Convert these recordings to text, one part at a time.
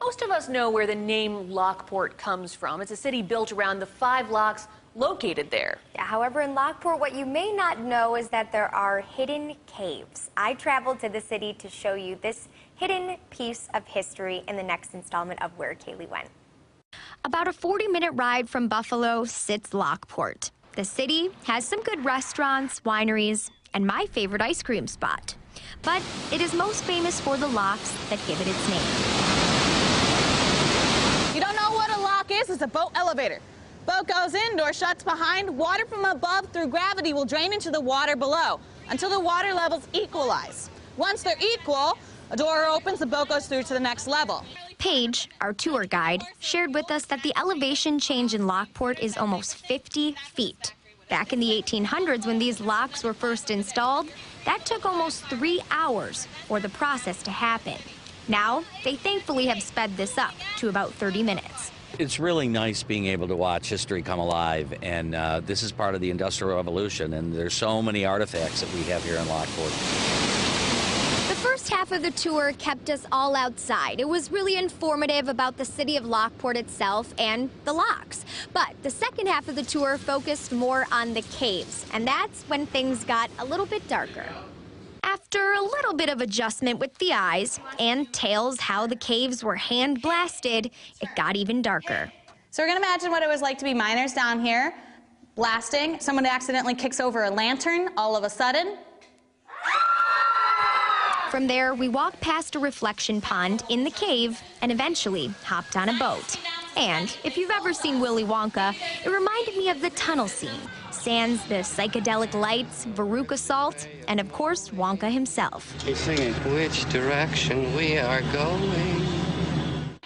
Most of us know where the name Lockport comes from. It's a city built around the 5 locks located there. Yeah, however, in Lockport, what you may not know is that there are hidden caves. I traveled to the city to show you this hidden piece of history in the next installment of Where Kaylee Went. About a 40-minute ride from Buffalo sits Lockport. The city has some good restaurants, wineries, and my favorite ice cream spot. But it is most famous for the locks that give it its name. You don't know what a lock is? It's a boat elevator. Boat goes in, door shuts behind. Water from above through gravity will drain into the water below until the water levels equalize. Once they're equal, a door opens, the boat goes through to the next level. Paige, our tour guide, shared with us that the elevation change in Lockport is almost 50 feet. Back in the 1800s, when these locks were first installed, that took almost 3 hours for the process to happen. Now, they thankfully have sped this up to about 30 minutes. It's really nice being able to watch history come alive, and this is part of the Industrial Revolution, and there's so many artifacts that we have here in Lockport. The first half of the tour kept us all outside. It was really informative about the city of Lockport itself and the locks. But the second half of the tour focused more on the caves, and that's when things got a little bit darker. After a little bit of adjustment with the eyes and tells how the caves were hand blasted, it got even darker. So we're gonna imagine what it was like to be miners down here, blasting. Someone accidentally kicks over a lantern all of a sudden. From there, we walked past a reflection pond in the cave and eventually hopped on a boat. And if you've ever seen Willy Wonka, it reminded me of the tunnel scene. Sans the psychedelic lights, Veruca salt, and of course, Wonka himself. He's singing, which direction we are going.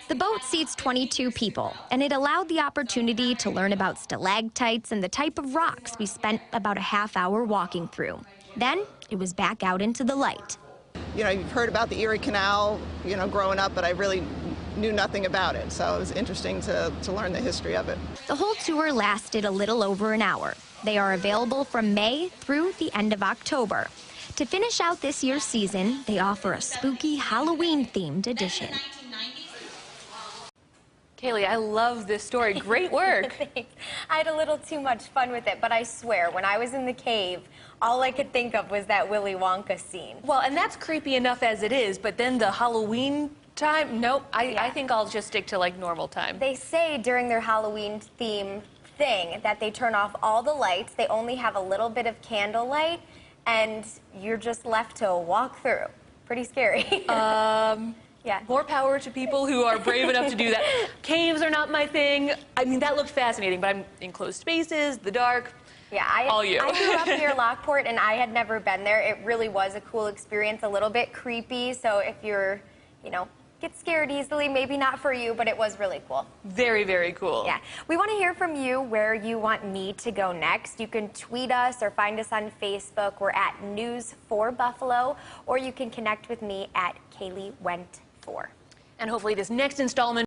The boat seats 22 people, and it allowed the opportunity to learn about stalactites and the type of rocks we spent about a half hour walking through. Then, it was back out into the light. You know, you've heard about the Erie Canal, you know, growing up, but I really knew nothing about it, so it was interesting to learn the history of it. The whole tour lasted a little over an hour. They are available from May through the end of October. To finish out this year's season, they offer a spooky Halloween-themed edition. Kaylee, I love this story. Great work. Thanks. I had a little too much fun with it, but I swear, when I was in the cave, all I could think of was that Willy Wonka scene. Well, and that's creepy enough as it is, but then the Halloween time, nope, I think I'll just stick to like normal time. They say during their Halloween theme thing that they turn off all the lights, they only have a little bit of candlelight, and you're just left to walk through. Pretty scary. Yeah. More power to people who are brave enough to do that. Caves are not my thing. I mean, that looked fascinating, but I'm in closed spaces, the dark. Yeah, I grew up near Lockport, and I had never been there. It really was a cool experience, a little bit creepy, so if you're, you know, get scared easily, maybe not for you, but it was really cool. Very, very cool. Yeah. We want to hear from you where you want me to go next. You can tweet us or find us on Facebook. We're at News4Buffalo, or you can connect with me at Kaylee Wendt 4. And hopefully this next installment